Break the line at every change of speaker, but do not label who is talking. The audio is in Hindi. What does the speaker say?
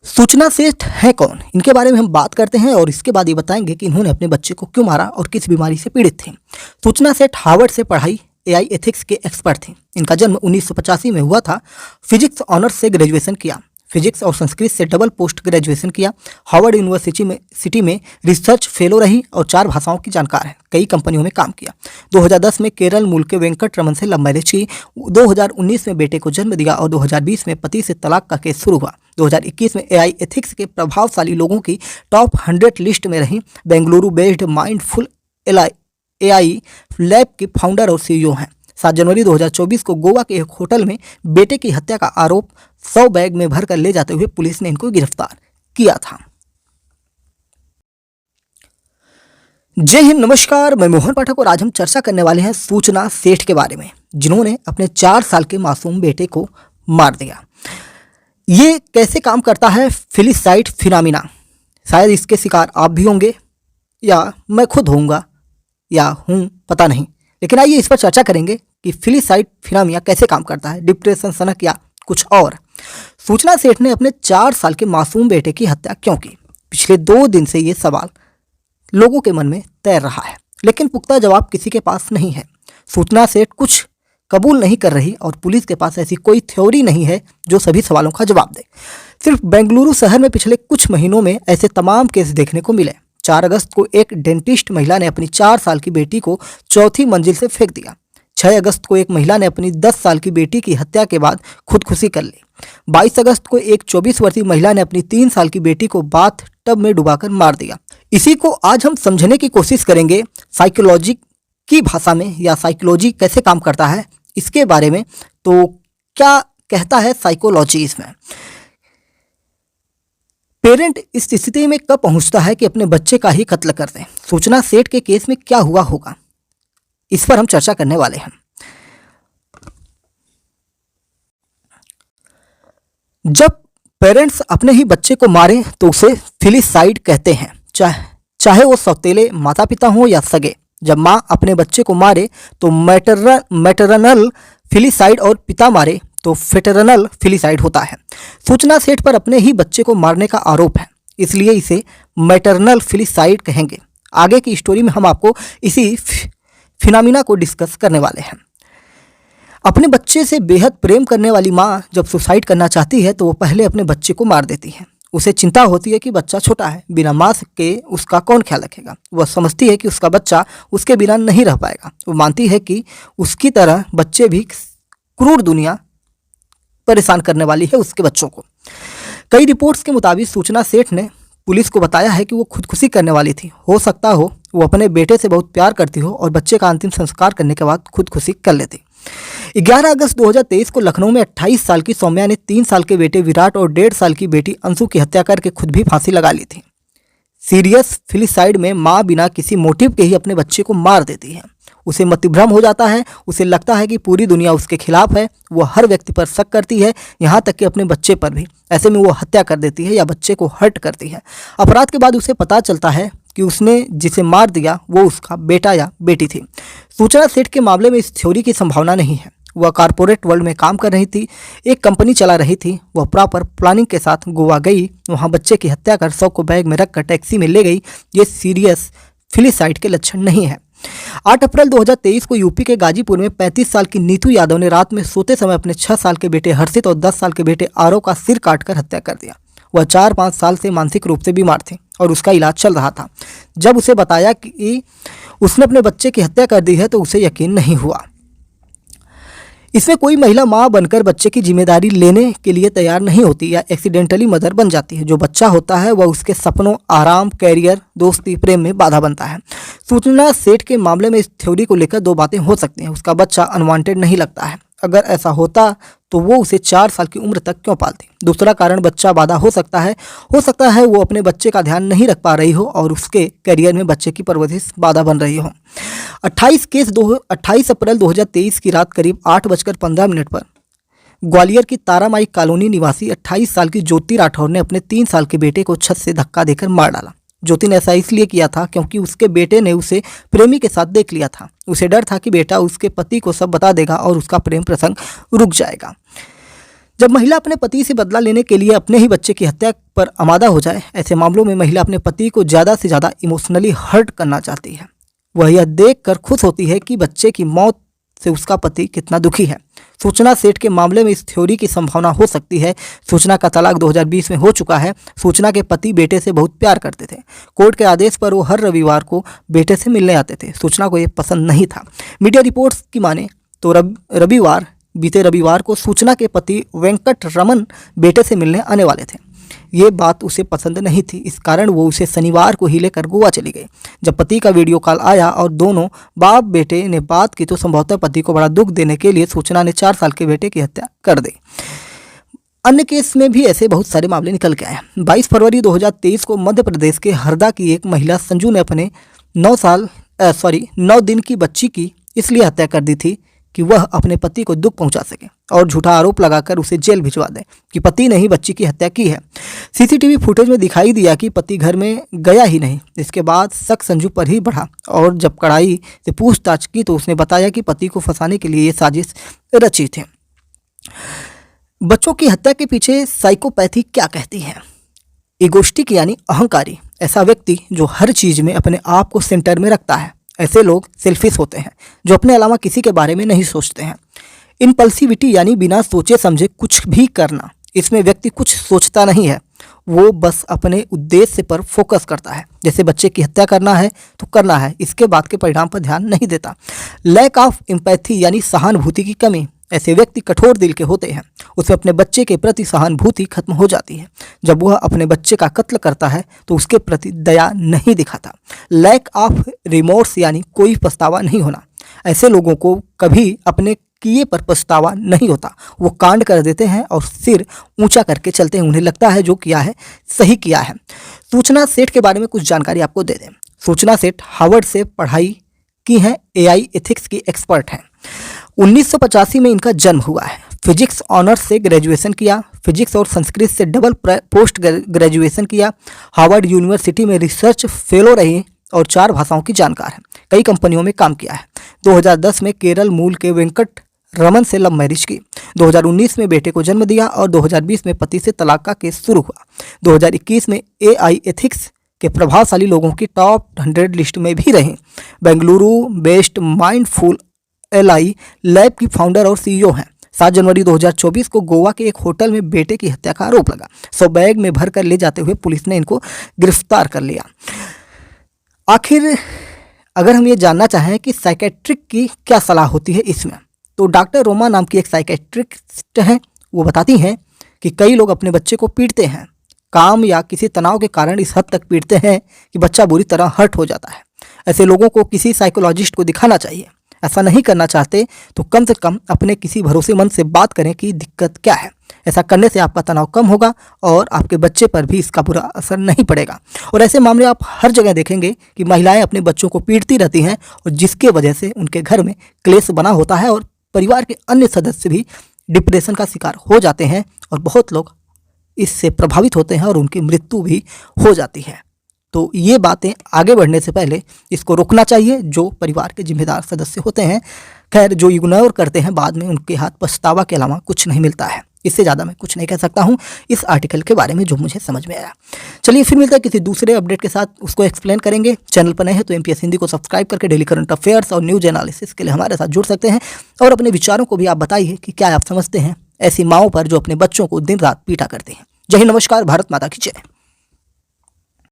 सूचना सेठ है कौन? इनके बारे में हम बात करते हैं और इसके बाद ये बताएंगे कि इन्होंने अपने बच्चे को क्यों मारा और किस बीमारी से पीड़ित थे। सूचना सेठ हार्वर्ड से पढ़ाई एआई एथिक्स के एक्सपर्ट थे। इनका जन्म 1985 में हुआ था। फिजिक्स ऑनर्स से ग्रेजुएशन किया। फिजिक्स और संस्कृत से डबल पोस्ट ग्रेजुएशन किया। हार्वर्ड यूनिवर्सिटी में रिसर्च फेलो रही और 4 भाषाओं की जानकार है। कई कंपनियों में काम किया। 2010 में केरल मूल के वेंकट रमन से लव मैरिज की। 2019 में बेटे को जन्म दिया और 2020 में पति से तलाक का केस शुरू हुआ। 2021 में एआई एथिक्स के प्रभावशाली लोगों की टॉप 100 लिस्ट में रही। Bengaluru based mindful AI lab के फाउंडर और सीईओ हैं। 7 जनवरी 2024 को गोवा के एक होटल में बेटे की हत्या का आरोप 100 बैग में भरकर ले जाते हुए पुलिस ने इनको गिरफ्तार किया था। जय हिंद, नमस्कार। मैं मोहन पाठक और आज हम चर्चा करने वाले हैं सूचना सेठ के बारे में, जिन्होंने अपने 4 साल के मासूम बेटे को मार दिया। ये कैसे काम करता है फिलिसाइड फिनामिना? शायद इसके शिकार आप भी होंगे या मैं खुद होऊंगा या हूँ, पता नहीं, लेकिन आइए इस पर चर्चा करेंगे कि फिलिसाइड फिनामिना कैसे काम करता है, डिप्रेशन, सनक या कुछ और। सूचना सेठ ने अपने 4 साल के मासूम बेटे की हत्या क्यों की? पिछले 2 दिन से ये सवाल लोगों के मन में तैर रहा है, लेकिन पुख्ता जवाब किसी के पास नहीं है। सूचना सेठ कुछ कबूल नहीं कर रही और पुलिस के पास ऐसी कोई थ्योरी नहीं है जो सभी सवालों का जवाब दे। सिर्फ बेंगलुरु शहर में पिछले कुछ महीनों में ऐसे तमाम केस देखने को मिले। 4 अगस्त को एक डेंटिस्ट महिला ने अपनी 4 साल की बेटी को 4थी मंजिल से फेंक दिया। 6 अगस्त को एक महिला ने अपनी 10 साल की बेटी की हत्या के बाद खुदकुशी कर ली। 22 अगस्त को एक 24 वर्षीय महिला ने अपनी 3 साल की बेटी को बाथ टब में डुबाकर मार दिया। इसी को आज हम समझने की कोशिश करेंगे साइकोलॉजी की भाषा में, या साइकोलॉजी कैसे काम करता है इसके बारे में। तो क्या कहता है साइकोलॉजी इसमें? पेरेंट इस स्थिति में कब पहुंचता है कि अपने बच्चे का ही कत्ल कर दें? सूचना सेठ के केस में क्या हुआ होगा, इस पर हम चर्चा करने वाले हैं। जब पेरेंट्स अपने ही बच्चे को मारें तो उसे फिलिसाइड कहते हैं, चाहे वो सौतेले माता पिता हो या सगे। जब माँ अपने बच्चे को मारे तो मैटरनल फिलिसाइड और पिता मारे तो फेटरनल फिलिसाइड होता है। सूचना सेठ पर अपने ही बच्चे को मारने का आरोप है, इसलिए इसे मैटरनल फिलिसाइड कहेंगे। आगे की स्टोरी में हम आपको इसी फिनामिना को डिस्कस करने वाले हैं। अपने बच्चे से बेहद प्रेम करने वाली माँ जब सुसाइड करना चाहती है तो वो पहले अपने बच्चे को मार देती है। उसे चिंता होती है कि बच्चा छोटा है, बिना माँ के उसका कौन ख्याल रखेगा। वह समझती है कि उसका बच्चा उसके बिना नहीं रह पाएगा। वो मानती है कि उसकी तरह बच्चे भी क्रूर दुनिया परेशान करने वाली है उसके बच्चों को। कई रिपोर्ट्स के मुताबिक सूचना सेठ ने पुलिस को बताया है कि वो खुदकुशी करने वाली थी। हो सकता हो वो अपने बेटे से बहुत प्यार करती हो और बच्चे का अंतिम संस्कार करने के बाद खुदकुशी कर लेती। 11 अगस्त 2023 को लखनऊ में 28 साल की सौम्या ने 3 साल के बेटे विराट और 1.5 साल की बेटी अंशु की हत्या करके खुद भी फांसी लगा ली थी। सीरियस फिलिसाइड में माँ बिना किसी मोटिव के ही अपने बच्चे को मार देती है। उसे मतिभ्रम हो जाता है, उसे लगता है कि पूरी दुनिया उसके खिलाफ है। वो हर व्यक्ति पर शक करती है, यहाँ तक कि अपने बच्चे पर भी। ऐसे में वो हत्या कर देती है या बच्चे को हर्ट करती है। अपराध के बाद उसे पता चलता है कि उसने जिसे मार दिया वो उसका बेटा या बेटी थी। सूचना सेठ के मामले में इस थ्योरी की संभावना नहीं है। वह कॉरपोरेट वर्ल्ड में काम कर रही थी, एक कंपनी चला रही थी। वह प्रॉपर प्लानिंग के साथ गोवा गई, वहाँ बच्चे की हत्या कर 100 को बैग में रखकर टैक्सी में ले गई। ये सीरियस फिलिसाइड के लक्षण नहीं है। 8 अप्रैल 2023 को यूपी के गाजीपुर में 35 साल की नीतू यादव ने रात में सोते समय अपने 6 साल के बेटे हर्षित और 10 साल के बेटे आरव का सिर काटकर हत्या कर दिया। वह 4-5 साल से मानसिक रूप से बीमार थी और उसका इलाज चल रहा था। जब उसे बताया कि उसने अपने बच्चे की हत्या कर दी है तो उसे यकीन नहीं हुआ। इसमें कोई महिला माँ बनकर बच्चे की जिम्मेदारी लेने के लिए तैयार नहीं होती या एक्सीडेंटली मदर बन जाती है। जो बच्चा होता है वह उसके सपनों, आराम, कैरियर, दोस्ती, प्रेम में बाधा बनता है। सूचना सेठ के मामले में इस थ्योरी को लेकर 2 बातें हो सकती हैं। उसका बच्चा अनवांटेड नहीं लगता है। अगर ऐसा होता तो वो उसे 4 साल की उम्र तक क्यों पालती? दूसरा कारण बच्चा बाधा हो सकता है वो अपने बच्चे का ध्यान नहीं रख पा रही हो और उसके करियर में बच्चे की परवरिश बाधा बन रही हो। 28 अप्रैल 2023 की रात करीब 8:15 पर ग्वालियर की तारामाई कॉलोनी निवासी 28 साल की ज्योति राठौर ने अपने 3 साल के बेटे को छत से धक्का देकर मार डाला। ज्योति ने ऐसा इसलिए किया था क्योंकि उसके बेटे ने उसे प्रेमी के साथ देख लिया था। उसे डर था कि बेटा उसके पति को सब बता देगा और उसका प्रेम प्रसंग रुक जाएगा। जब महिला अपने पति से बदला लेने के लिए अपने ही बच्चे की हत्या पर आमादा हो जाए, ऐसे मामलों में महिला अपने पति को ज़्यादा से ज़्यादा इमोशनली हर्ट करना चाहती है। वह यह देखकर खुश होती है कि बच्चे की मौत से उसका पति कितना दुखी है। सूचना सेठ के मामले में इस थ्योरी की संभावना हो सकती है। सूचना का तलाक 2020 में हो चुका है। सूचना के पति बेटे से बहुत प्यार करते थे। कोर्ट के आदेश पर वो हर रविवार को बेटे से मिलने आते थे। सूचना को ये पसंद नहीं था। मीडिया रिपोर्ट्स की माने तो बीते रविवार को सूचना के पति वेंकट रमन बेटे से मिलने आने वाले थे। ये बात उसे पसंद नहीं थी। इस कारण वो उसे शनिवार को ही लेकर गोवा चली गई। जब पति का वीडियो कॉल आया और दोनों बाप बेटे ने बात की तो संभवतः पति को बड़ा दुख देने के लिए सूचना ने 4 साल के बेटे की हत्या कर दी। अन्य केस में भी ऐसे बहुत सारे मामले निकल के आए। 22 फरवरी 2023 को मध्य प्रदेश के हरदा की एक महिला संजू ने अपने 9 दिन की बच्ची की इसलिए हत्या कर दी थी कि वह अपने पति को दुख पहुंचा सके और झूठा आरोप लगाकर उसे जेल भिजवा दे कि पति ने ही बच्ची की हत्या की है। सीसीटीवी फुटेज में दिखाई दिया कि पति घर में गया ही नहीं। इसके बाद शक संजू पर ही बढ़ा और जब कड़ाई से पूछताछ की तो उसने बताया कि पति को फंसाने के लिए ये साजिश रची थी। बच्चों की हत्या के पीछे साइकोपैथी क्या कहती है? इगोस्टिक यानी अहंकारी, ऐसा व्यक्ति जो हर चीज में अपने आप को सेंटर में रखता है। ऐसे लोग सेल्फिश होते हैं जो अपने अलावा किसी के बारे में नहीं सोचते हैं। इम्पल्सिविटी यानी बिना सोचे समझे कुछ भी करना, इसमें व्यक्ति कुछ सोचता नहीं है, वो बस अपने उद्देश्य पर फोकस करता है। जैसे बच्चे की हत्या करना है तो करना है, इसके बाद के परिणाम पर ध्यान नहीं देता। लैक ऑफ एम्पैथी यानी सहानुभूति की कमी, ऐसे व्यक्ति कठोर दिल के होते हैं। उसमें अपने बच्चे के प्रति सहानुभूति खत्म हो जाती है। जब वह अपने बच्चे का कत्ल करता है तो उसके प्रति दया नहीं दिखाता। लैक ऑफ रिमोर्स यानी कोई पछतावा नहीं होना, ऐसे लोगों को कभी अपने किए पर पछतावा नहीं होता। वो कांड कर देते हैं और सिर ऊंचा करके चलते हैं। उन्हें लगता है जो किया है सही किया है। सूचना सेठ के बारे में कुछ जानकारी आपको दे दें। सूचना सेठ हार्वर्ड से पढ़ाई की है, एआई एथिक्स की एक्सपर्ट हैं। 1985 में इनका जन्म हुआ है। फिजिक्स ऑनर्स से ग्रेजुएशन किया। फिजिक्स और संस्कृत से डबल पोस्ट ग्रेजुएशन किया। हार्वर्ड यूनिवर्सिटी में रिसर्च फेलो रही और 4 भाषाओं की जानकार है। कई कंपनियों में काम किया है। 2010 में केरल मूल के वेंकट रमन से लव मैरिज की। 2019 में बेटे को जन्म दिया और 2020 में पति से तलाक का केस शुरू हुआ। 2021 में एआई एथिक्स के प्रभावशाली लोगों की टॉप 100 लिस्ट में भी रहे। Bengaluru based mindful AI lab की फाउंडर और सीईओ हैं। 7 जनवरी 2024 को गोवा के एक होटल में बेटे की हत्या का आरोप लगा। 100 बैग में भर कर ले जाते हुए पुलिस ने इनको गिरफ्तार कर लिया। आखिर अगर हम ये जानना चाहें कि साइकेट्रिक की क्या सलाह होती है इसमें, तो डॉक्टर रोमा नाम की एक साइकेट्रिस्ट हैं। वो बताती हैं कि कई लोग अपने बच्चे को पीटते हैं, काम या किसी तनाव के कारण इस हद तक पीटते हैं कि बच्चा बुरी तरह हर्ट हो जाता है। ऐसे लोगों को किसी साइकोलॉजिस्ट को दिखाना चाहिए। ऐसा नहीं करना चाहते तो कम से कम अपने किसी भरोसेमंद से बात करें कि दिक्कत क्या है। ऐसा करने से आपका तनाव कम होगा और आपके बच्चे पर भी इसका बुरा असर नहीं पड़ेगा। और ऐसे मामले आप हर जगह देखेंगे कि महिलाएं अपने बच्चों को पीटती रहती हैं और जिसके वजह से उनके घर में क्लेश बना होता है और परिवार के अन्य सदस्य भी डिप्रेशन का शिकार हो जाते हैं और बहुत लोग इससे प्रभावित होते हैं और उनकी मृत्यु भी हो जाती है। तो ये बातें आगे बढ़ने से पहले इसको रोकना चाहिए जो परिवार के जिम्मेदार सदस्य होते हैं। खैर, जो इग्नोर करते हैं बाद में उनके हाथ पछतावा के अलावा कुछ नहीं मिलता है। इससे ज़्यादा मैं कुछ नहीं कह सकता हूँ इस आर्टिकल के बारे में जो मुझे समझ में आया। चलिए फिर मिलता है किसी दूसरे अपडेट के साथ, उसको एक्सप्लेन करेंगे। चैनल पर नए हैं तो एमपीएस हिंदी को सब्सक्राइब करके डेली करंट अफेयर्स और न्यूज एनालिसिस के लिए हमारे साथ जुड़ सकते हैं। और अपने विचारों को भी आप बताइए कि क्या आप समझते हैं ऐसी माओं पर जो अपने बच्चों को दिन रात पीटा करते हैं। जय हिंद, नमस्कार, भारत माता की जय।